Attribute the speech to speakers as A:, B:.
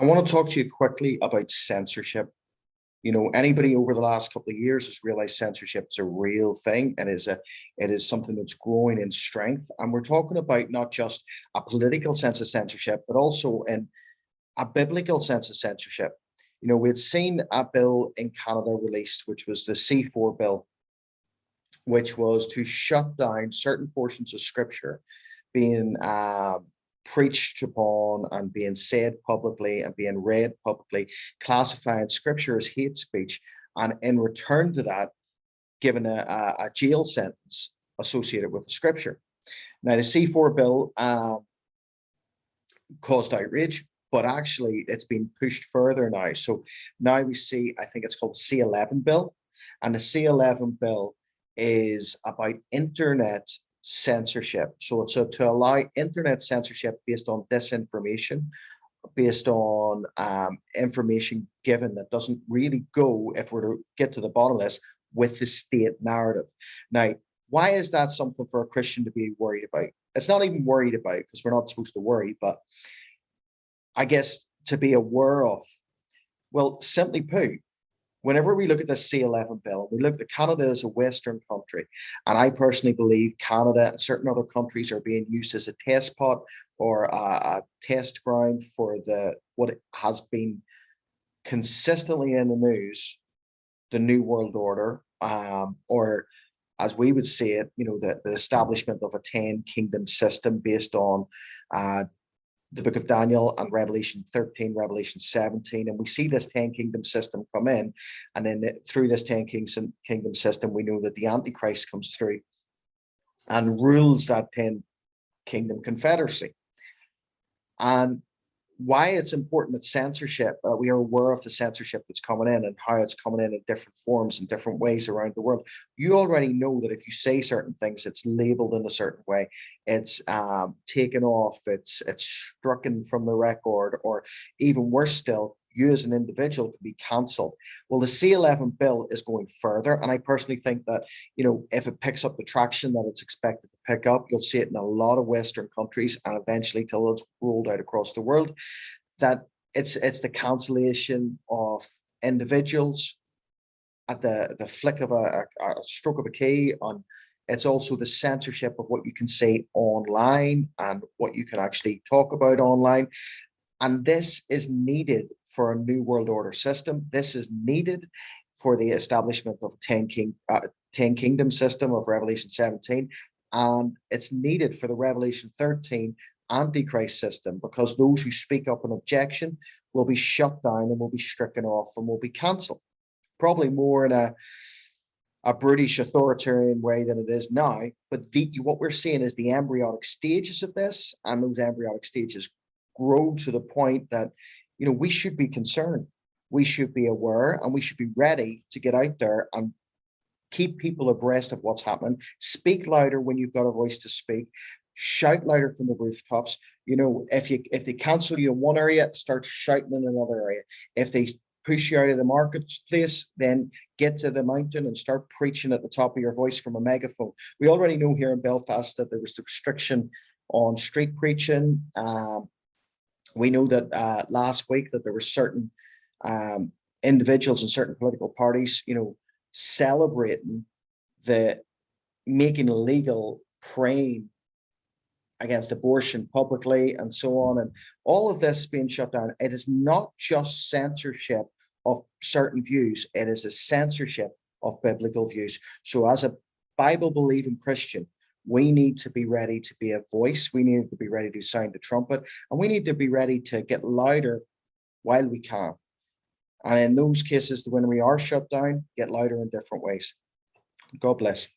A: I want to talk to you quickly about censorship. Anybody over the last couple of years has realized censorship is a real thing and it is something that's growing in strength. And we're talking about not just a political sense of censorship, but also in a biblical sense of censorship. We'd seen a bill in Canada released, which was the C4 bill, which was to shut down certain portions of scripture being preached upon and being said publicly and being read publicly, classifying scripture as hate speech, and in return to that, given a jail sentence associated with the scripture. Now, the C4 bill caused outrage, but actually it's been pushed further now. So now we see, I think it's called C11 bill, and the C11 bill is about internet censorship. So it's to allow internet censorship based on disinformation, based on information given that doesn't really go, if we're to get to the bottom of this, with the state narrative. Now, why is that something for a Christian to be worried about? It's not even worried about, because we're not supposed to worry, but I guess to be aware of. Well, simply put, whenever we look at the C11 bill, we look at Canada as a Western country. And I personally believe Canada and certain other countries are being used as a test pot or a test ground for what has been consistently in the news, the New World Order, or as we would say it, the establishment of a 10 kingdom system based on the book of Daniel and Revelation 13, Revelation 17. And we see this 10 kingdom system come in. And then through this 10 kingdom system, we know that the Antichrist comes through and rules that 10 kingdom confederacy. And why it's important that censorship, we are aware of the censorship that's coming in and how it's coming in different forms and different ways around the world. You already know that if you say certain things, it's labeled in a certain way, it's taken off, it's stricken from the record, or even worse still, you as an individual can be cancelled. Well, the C11 bill is going further, and I personally think that if it picks up the traction that it's expected to pick up, you'll see it in a lot of Western countries, and eventually till it's rolled out across the world, that it's the cancellation of individuals at the flick of a stroke of a key. On it's also the censorship of what you can say online and what you can actually talk about online. And this is needed for a new world order system. This is needed for the establishment of a 10 kingdom system of Revelation 17. And it's needed for the Revelation 13 Antichrist system, because those who speak up an objection will be shut down and will be stricken off and will be cancelled. Probably more in a British authoritarian way than it is now. But what we're seeing is the embryonic stages of this, and those embryonic stages grow to the point that we should be concerned, we should be aware, and we should be ready to get out there and keep people abreast of what's happening. Speak louder when you've got a voice to speak. Shout louder from the rooftops. If they cancel you in one area, start shouting in another area. If they push you out of the marketplace, then get to the mountain and start preaching at the top of your voice from a megaphone. We already know here in Belfast that there was the restriction on street preaching. We know that last week that there were certain individuals in certain political parties, celebrating making illegal praying against abortion publicly and so on. And all of this being shut down. It is not just censorship of certain views. It is a censorship of biblical views. So as a Bible-believing Christian, we need to be ready to be a voice. We need to be ready to sound the trumpet, and we need to be ready to get louder while we can. And in those cases, when we are shut down, get louder in different ways. God bless.